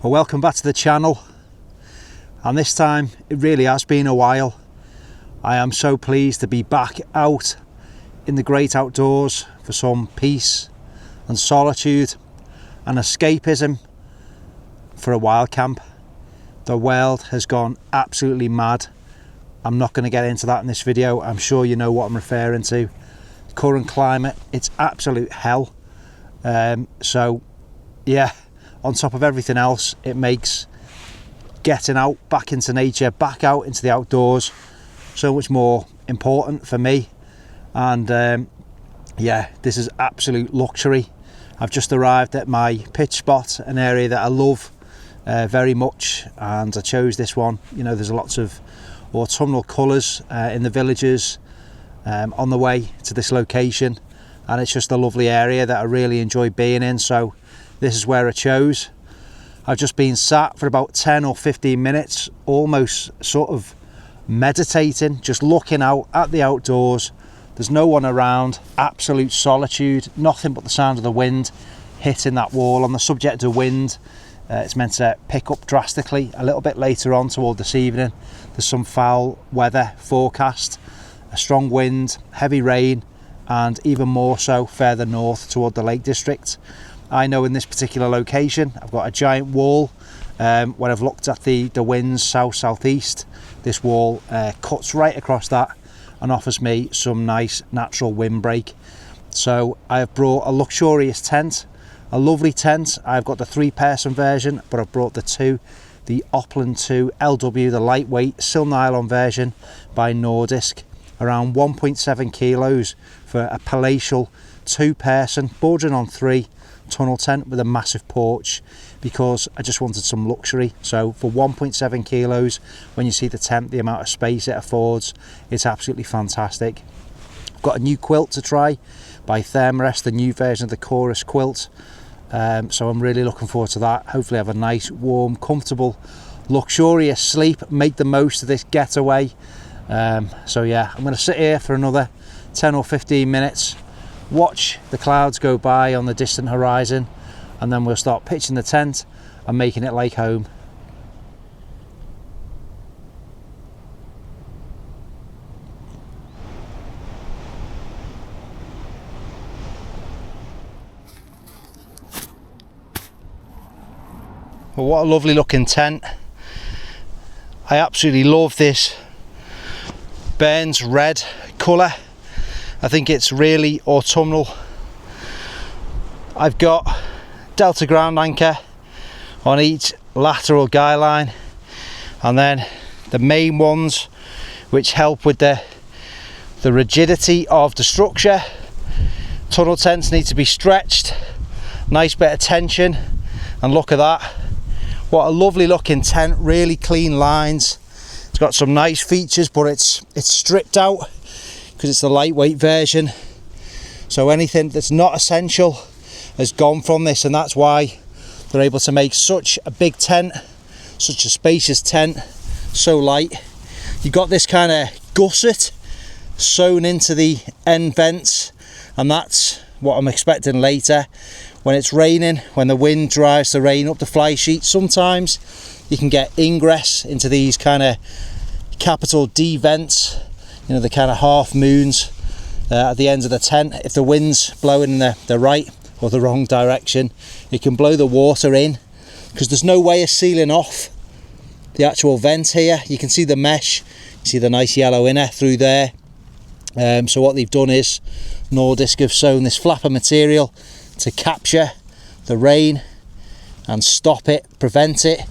Well, welcome back to the channel, and this time it really has been a while. I am so pleased to be back out in the great outdoors for some peace and solitude and escapism for a wild camp. The world has gone absolutely mad. I'm not going to get into that in this video. I'm sure you know what I'm referring to. Current climate, it's absolute hell. So yeah, on top of everything else, it makes getting out back into nature, back out into the outdoors, so much more important for me. And yeah, this is absolute luxury. I've just arrived at my pitch spot, an area that I love very much, and I chose this one. You know, there's lots of autumnal colours in the villages on the way to this location, and it's just a lovely area that I really enjoy being in, so this is where I chose. I've just been sat for about 10 or 15 minutes, almost sort of meditating, just looking out at the outdoors. There's no one around, absolute solitude, nothing but the sound of the wind hitting that wall. On the subject of wind, it's meant to pick up drastically a little bit later on toward this evening. There's some foul weather forecast, a strong wind, heavy rain, and even more so further north toward the Lake District. I know in this particular location I've got a giant wall. When I've looked at the winds south-southeast, this wall cuts right across that and offers me some nice natural windbreak. So I have brought a luxurious tent, a lovely tent. I've got the 3-person version, but I've brought the Oppland 2LW, the lightweight sil nylon version by Nordisk, around 1.7 kilos for a palatial 2-person, bordering on 3 tunnel tent with a massive porch, because I just wanted some luxury. So for 1.7 kilos, when you see the tent, the amount of space it affords, it's absolutely fantastic. I've got a new quilt to try by Thermarest, the new version of the Corus quilt. So I'm really looking forward to that. Hopefully have a nice, warm, comfortable, luxurious sleep, make the most of this getaway. So yeah, I'm going to sit here for another 10 or 15 minutes, watch the clouds go by on the distant horizon, and then we'll start pitching the tent and making it like home. Well, what a lovely looking tent. I absolutely love this Burns red colour. I think it's really autumnal. I've got delta ground anchor on each lateral guy line, and then the main ones which help with the rigidity of the structure. Tunnel tents need to be stretched, nice bit of tension, and look at that. What a lovely looking tent, really clean lines. It's got some nice features, but it's stripped out because it's the lightweight version. So anything that's not essential has gone from this, and that's why they're able to make such a big tent, such a spacious tent, so light. You've got this kind of gusset sewn into the end vents, and that's what I'm expecting later when it's raining, when the wind drives the rain up the fly sheet. Sometimes you can get ingress into these kind of capital D vents, you know, the kind of half moons at the ends of the tent. If the wind's blowing in the right or the wrong direction, it can blow the water in, because there's no way of sealing off the actual vent here. You can see the mesh, you see the nice yellow inner through there. So what they've done is Nordisk have sewn this flapper material to capture the rain and stop it, prevent it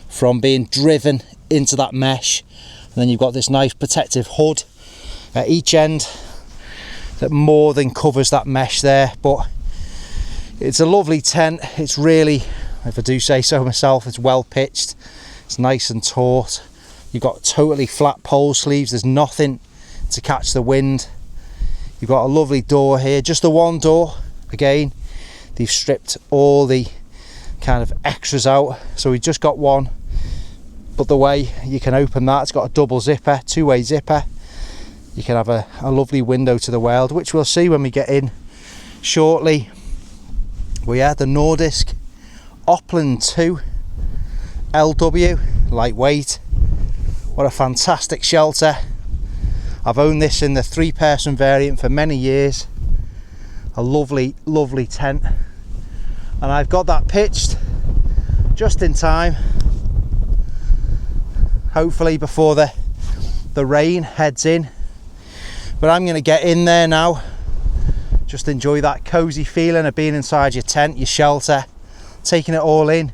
from being driven into that mesh. And then you've got this nice protective hood at each end that more than covers that mesh there. But it's a lovely tent. It's really, if I do say so myself, it's well pitched, it's nice and taut. You've got totally flat pole sleeves, there's nothing to catch the wind. You've got a lovely door here, just the one door. Again, they've stripped all the kind of extras out, so we've just got one, but the way you can open that, it's got a double zipper, 2-way zipper. You can have a lovely window to the world, which we'll see when we get in shortly. Well, yeah, the Nordisk Oppland 2 2LW, lightweight. What a fantastic shelter. I've owned this in the 3-person variant for many years. A lovely, lovely tent. And I've got that pitched just in time, hopefully before the rain heads in. But I'm going to get in there now, just enjoy that cozy feeling of being inside your tent, your shelter, taking it all in.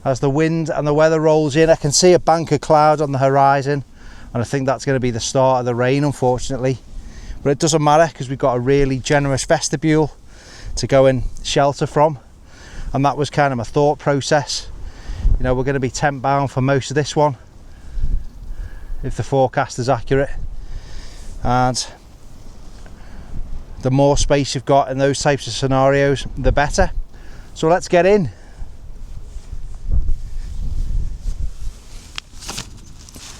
As the wind and the weather rolls in, I can see a bank of cloud on the horizon, and I think that's going to be the start of the rain, unfortunately. But it doesn't matter, because we've got a really generous vestibule to go and shelter from, and that was kind of my thought process. You know, we're going to be tent bound for most of this one, if the forecast is accurate, and the more space you've got in those types of scenarios, the better. So let's get in.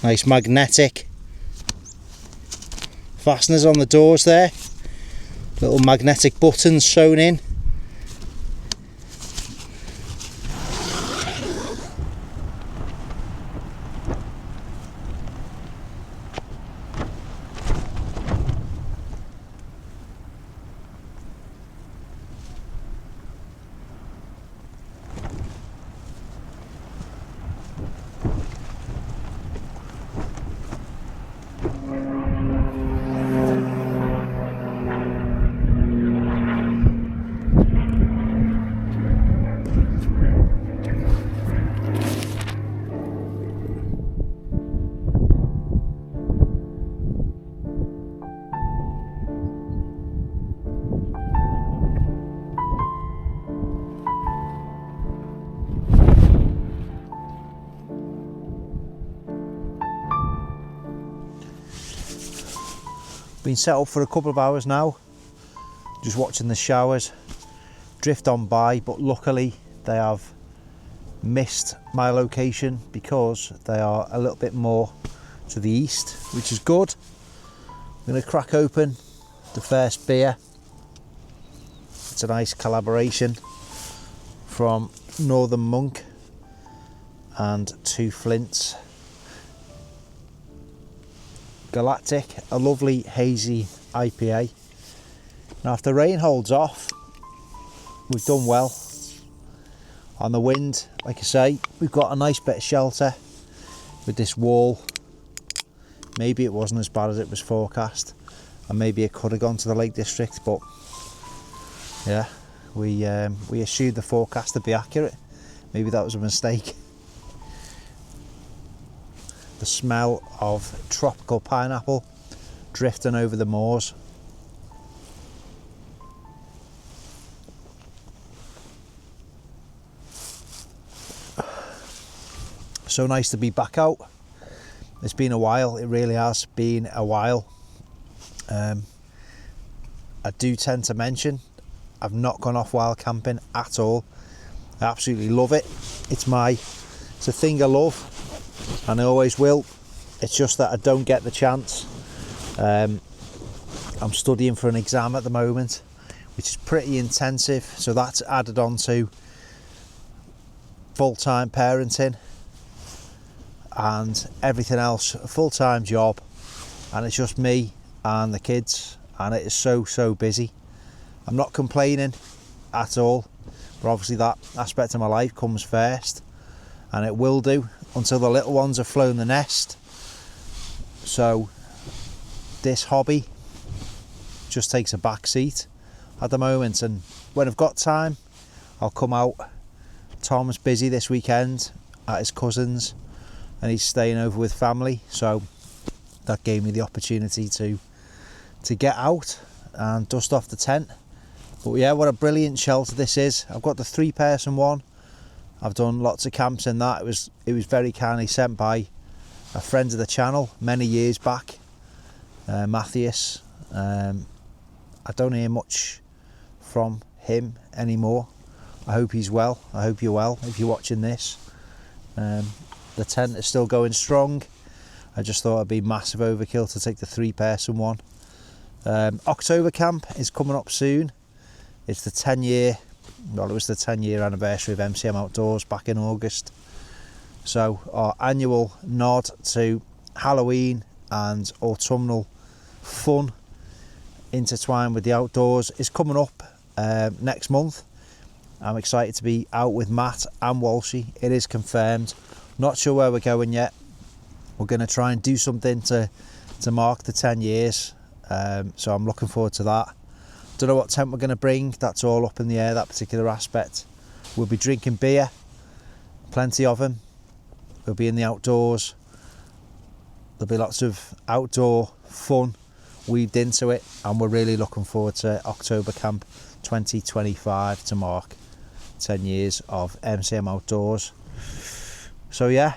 Nice magnetic fasteners on the doors there, little magnetic buttons sewn in. Been set up for a couple of hours now, just watching the showers drift on by, but luckily they have missed my location because they are a little bit more to the east, which is good. I'm going to crack open the first beer. It's a nice collaboration from Northern Monk and Two Flints. Galactic, a lovely hazy IPA. Now if the rain holds off, we've done well. On the wind, like I say, we've got a nice bit of shelter with this wall. Maybe it wasn't as bad as it was forecast, and maybe it could have gone to the Lake District, but yeah, we assumed the forecast to be accurate. Maybe that was a mistake. The smell of tropical pineapple drifting over the moors. So nice to be back out. It's been a while, it really has been a while. I do tend to mention I've not gone off wild camping at all. I absolutely love it. It's a thing I love, and I always will. It's just that I don't get the chance. I'm studying for an exam at the moment, which is pretty intensive, so that's added on to full-time parenting and everything else, a full-time job, and it's just me and the kids, and it is so busy. I'm not complaining at all, but obviously that aspect of my life comes first, and it will do until the little ones have flown the nest. So this hobby just takes a back seat at the moment, and when I've got time I'll come out. Tom's busy this weekend at his cousin's and he's staying over with family, so that gave me the opportunity to get out and dust off the tent. But yeah, what a brilliant shelter this is. I've got the 3-person one. I've done lots of camps in that. It was very kindly sent by a friend of the channel many years back, Matthias. I don't hear much from him anymore. I hope he's well. I hope you're well if you're watching this. The tent is still going strong. I just thought it'd be massive overkill to take the 3-person one. October camp is coming up soon. It's the 10-year, well, it was the 10-year anniversary of MCM Outdoors back in August. So our annual nod to Halloween and autumnal fun intertwined with the outdoors is coming up next month. I'm excited to be out with Matt and Walshy. It is confirmed. Not sure where we're going yet. We're going to try and do something to mark the 10 years. So I'm looking forward to that. Don't know what tent we're going to bring. That's all up in the air, that particular aspect. We'll be drinking beer, plenty of them. We'll be in the outdoors. There'll be lots of outdoor fun weaved into it, and we're really looking forward to October Camp 2025 to mark 10 years of MCM Outdoors. So yeah,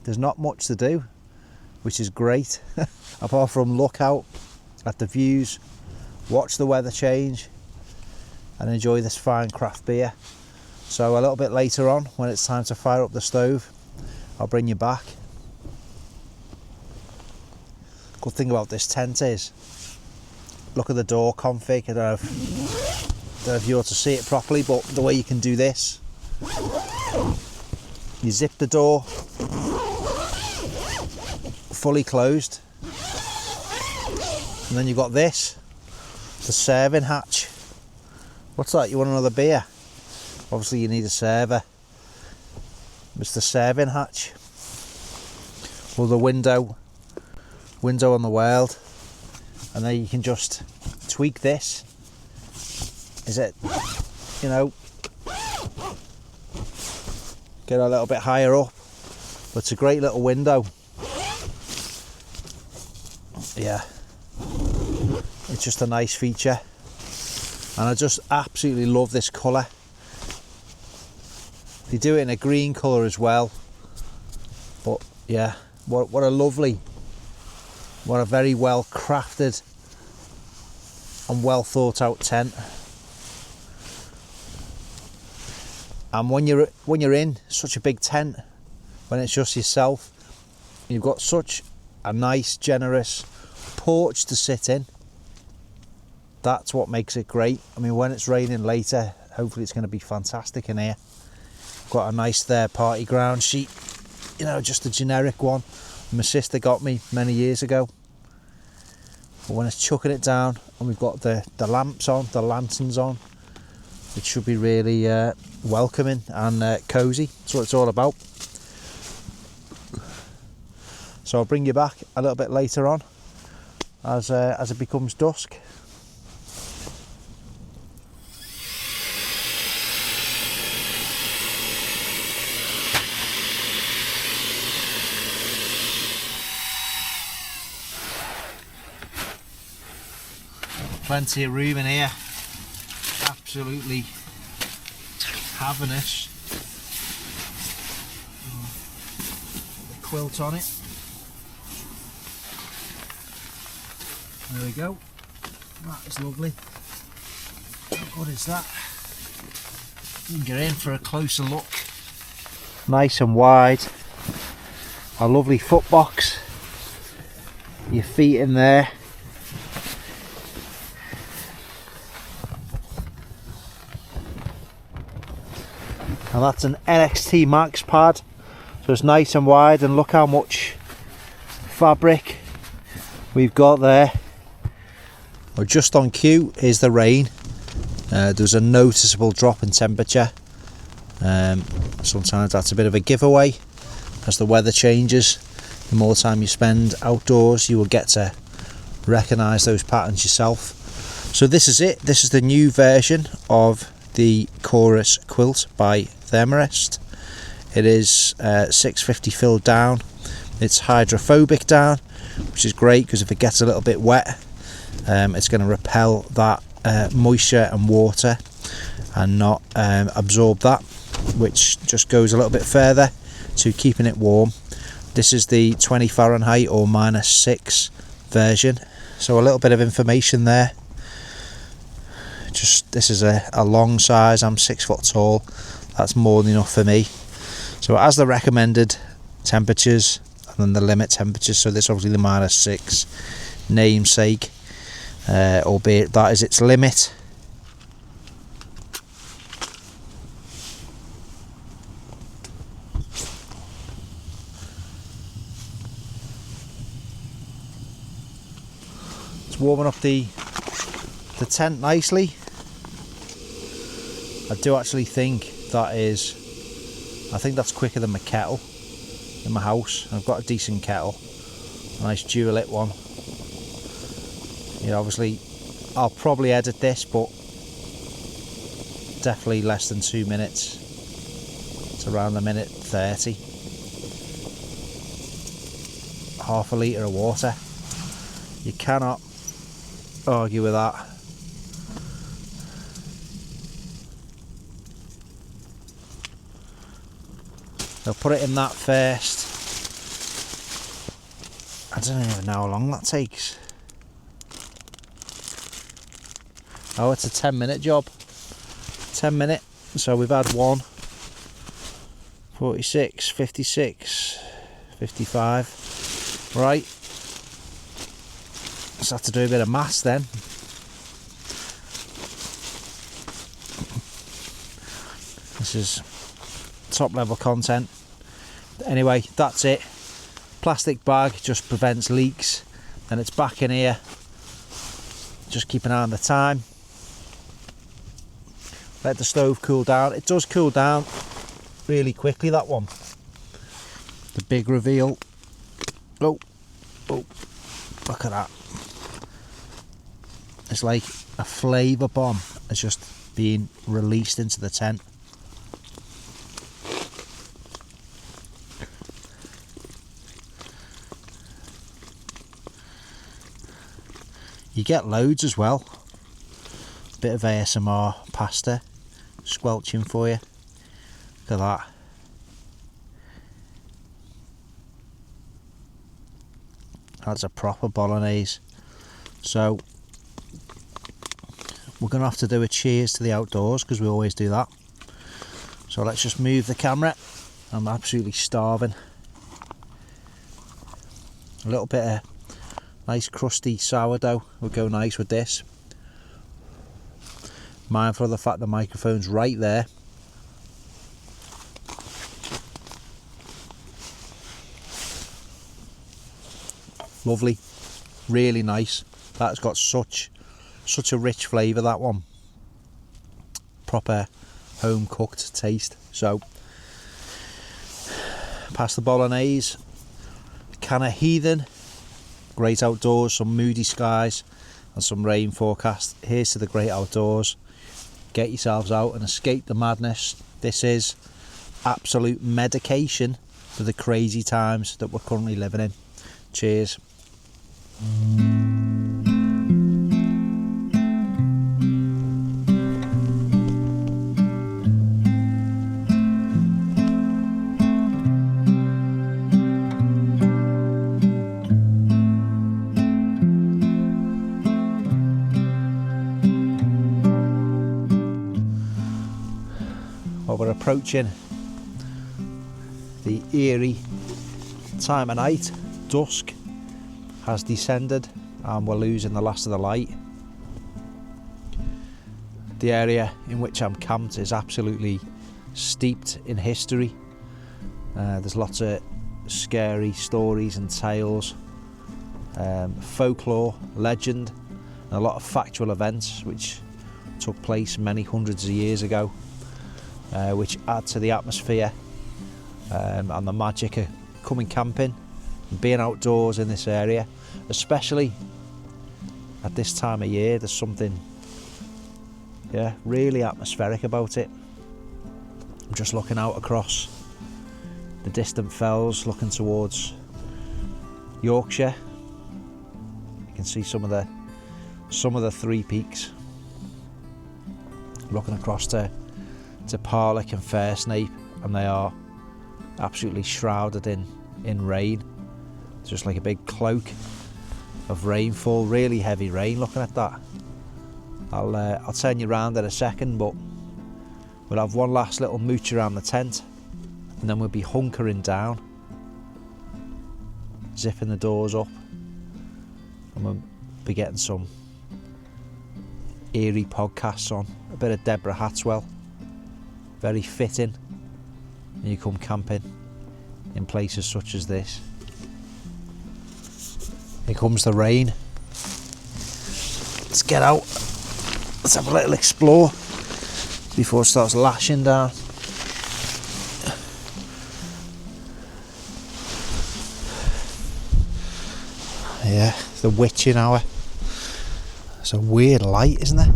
there's not much to do, which is great, apart from look out at the views, watch the weather change, and enjoy this fine craft beer. So a little bit later on, when it's time to fire up the stove, I'll bring you back. Good thing about this tent is, look at the door config. I don't know if you ought to see it properly, but the way you can do this, you zip the door fully closed, and then you've got this, the serving hatch. What's that? You want another beer? Obviously you need a server. It's the serving hatch, or the window on the world, and then you can just tweak this. Is it, you know, get a little bit higher up, but it's a great little window. Yeah, it's just a nice feature, and I just absolutely love this colour. They do it in a green colour as well, but yeah, what a lovely, what a very well crafted and well thought out tent. And when you're in such a big tent, when it's just yourself, you've got such a nice generous porch to sit in. That's what makes it great. I mean, when it's raining later, hopefully it's going to be fantastic in here. Got a nice third party ground sheet, you know, just a generic one my sister got me many years ago. But when it's chucking it down, and we've got the lamps on, the lanterns on, it should be really welcoming and cosy. That's what it's all about. So I'll bring you back a little bit later on as it becomes dusk. Plenty of room in here, absolutely cavernous. The quilt on it. There we go. That is lovely. What is that? You can get in for a closer look. Nice and wide. A lovely foot box. Your feet in there. And that's an NXT Max pad, so it's nice and wide, and look how much fabric we've got there. Well, just on cue is the rain. There's a noticeable drop in temperature. Sometimes that's a bit of a giveaway. As the weather changes, the more time you spend outdoors, you will get to recognise those patterns yourself. So this is it. This is the new version of the Corus quilt by Thermarest. It is 650 filled down. It's hydrophobic down, which is great because if it gets a little bit wet, it's going to repel that moisture and water and not absorb that, which just goes a little bit further to keeping it warm. This is the 20 Fahrenheit or -6 version, so a little bit of information there. Just this is a long size. I'm 6 foot tall. That's more than enough for me. So as the recommended temperatures and then the limit temperatures, so this is obviously the -6 namesake, albeit that is its limit. warming up the tent nicely. I do actually think I think that's quicker than my kettle in my house. I've got a decent kettle, a nice dual-lit one. Yeah, obviously I'll probably edit this, but definitely less than 2 minutes. It's around a minute 30. Half a litre of water. You cannot argue with that. They'll put it in that first. I don't even know how long that takes. Oh, it's a 10-minute job. 10 minute. So we've had 46, 56, 55. Right. Just have to do a bit of maths then. This is top level content. Anyway, that's it. Plastic bag just prevents leaks. Then it's back in here. Just keep an eye on the time. Let the stove cool down. It does cool down really quickly, that one. The big reveal. Oh, look at that. It's like a flavour bomb has just been released into the tent. You get loads as well. Bit of ASMR pasta squelching for you. Look at that. That's a proper bolognese. So we're going to have to do a cheers to the outdoors, because we always do that. So let's just move the camera. I'm absolutely starving. A little bit of nice crusty sourdough would go nice with this. Mindful of the fact the microphone's right there. Lovely, really nice. That's got such a rich flavour, that one. Proper home cooked taste. So past the bolognese, can of heathen. Great outdoors, some moody skies and some rain forecast. Here's to the great outdoors. Get yourselves out and escape the madness. This is absolute medication for the crazy times that we're currently living in. Cheers. Well, we're approaching the eerie time of night. Dusk has descended and we're losing the last of the light. The area in which I'm camped is absolutely steeped in history. There's lots of scary stories and tales, folklore, legend, and a lot of factual events which took place many hundreds of years ago, which add to the atmosphere and the magic of coming camping and being outdoors in this area, especially at this time of year. There's something really atmospheric about it. I'm just looking out across the distant fells, looking towards Yorkshire. You can see some of the three peaks. Looking across to Parlick and Farsnape, and they are absolutely shrouded in rain. It's just like a big cloak of rainfall, really heavy rain. Looking at that, I'll turn you round in a second, but we'll have one last little mooch around the tent, and then we'll be hunkering down, zipping the doors up, and we'll be getting some eerie podcasts on, a bit of Deborah Hatswell. Very fitting when you come camping in places such as this. Here comes the rain. Let's get out. Let's have a little explore before it starts lashing down. Yeah, the witching hour. It's a weird light, isn't it?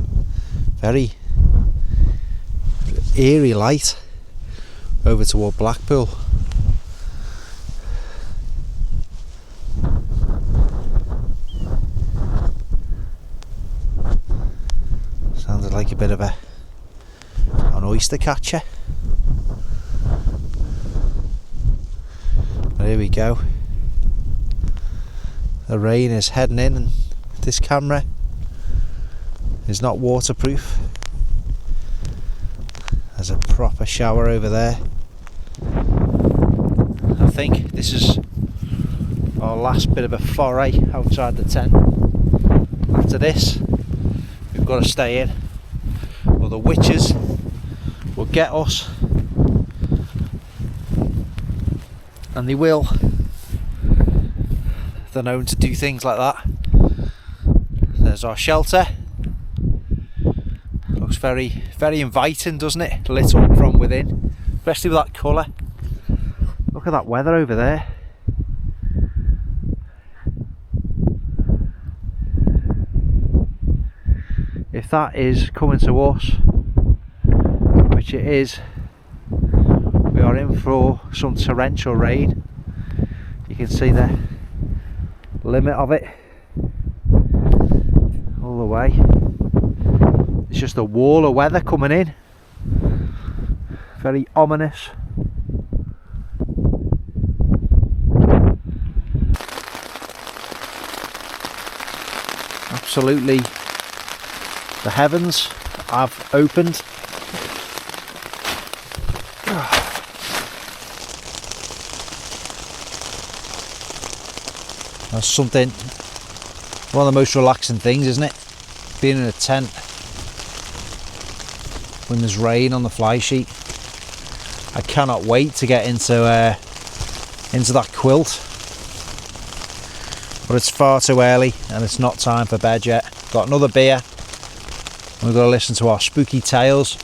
Very eerie light over toward Blackpool. Sounded like a bit of an oyster catcher. But here we go. The rain is heading in and this camera is not waterproof. There's a proper shower over there. I think this is our last bit of a foray outside the tent. After this, we've got to stay in, or the witches will get us, and they will. They're known to do things like that. There's our shelter. Looks very, very inviting, doesn't it? Lit up from within, especially with that colour. Look at that weather over there. If that is coming to us, which it is, we are in for some torrential rain. You can see the limit of it all the way. It's just a wall of weather coming in, very ominous. Absolutely, the heavens have opened. That's something, one of the most relaxing things, isn't it? Being in a tent when there's rain on the fly sheet. I cannot wait to get into that quilt, but it's far too early and it's not time for bed yet. Got another beer and we've got to listen to our spooky tales.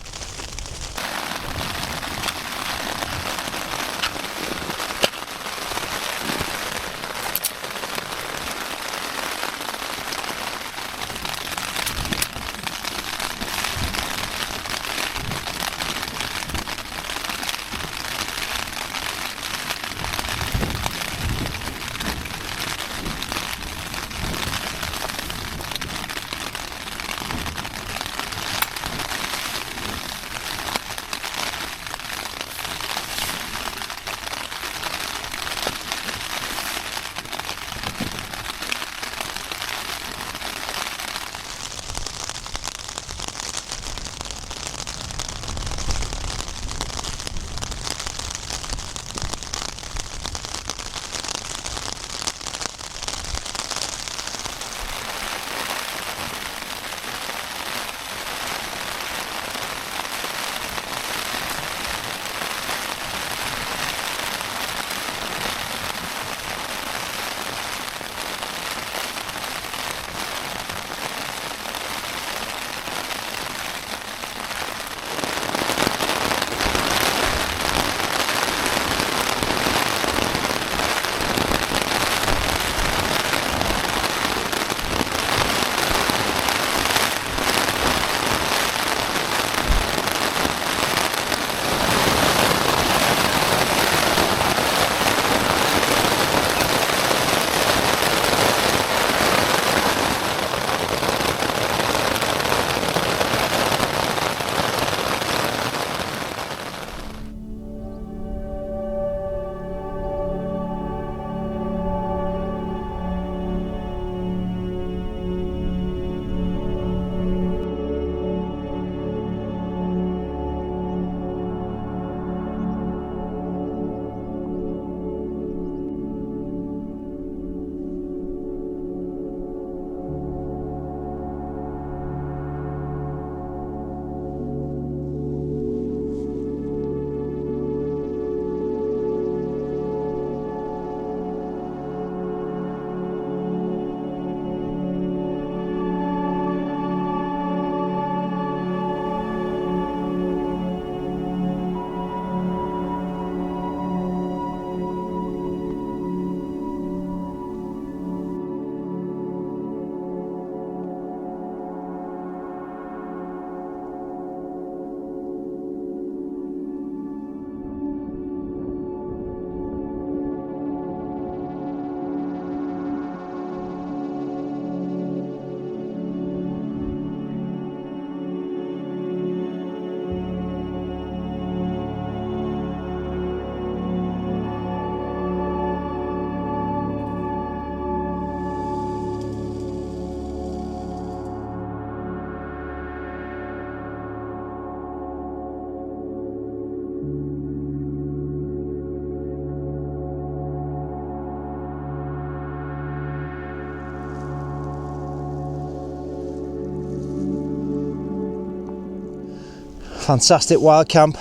Fantastic wild camp.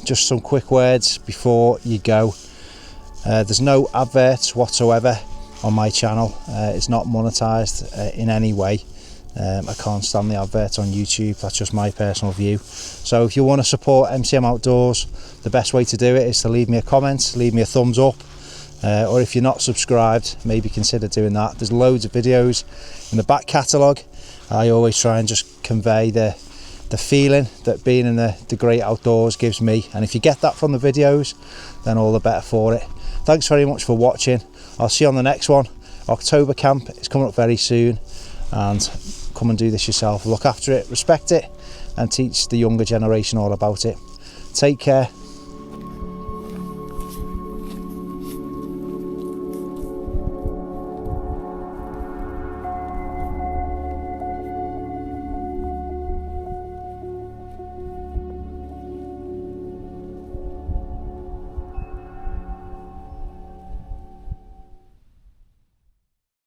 Just some quick words before you go. There's no adverts whatsoever on my channel. It's not monetized in any way. I can't stand the adverts on YouTube. That's just my personal view. So if you want to support MCM Outdoors, the best way to do it is to leave me a comment, leave me a thumbs up, or if you're not subscribed, maybe consider doing that. There's loads of videos in the back catalogue. I always try and just convey the feeling that being in the great outdoors gives me, and if you get that from the videos, then all the better for it. Thanks very much for watching. I'll see you on the next one. October camp is coming up very soon, and come and do this yourself. Look after it, respect it, and teach the younger generation all about it. Take care.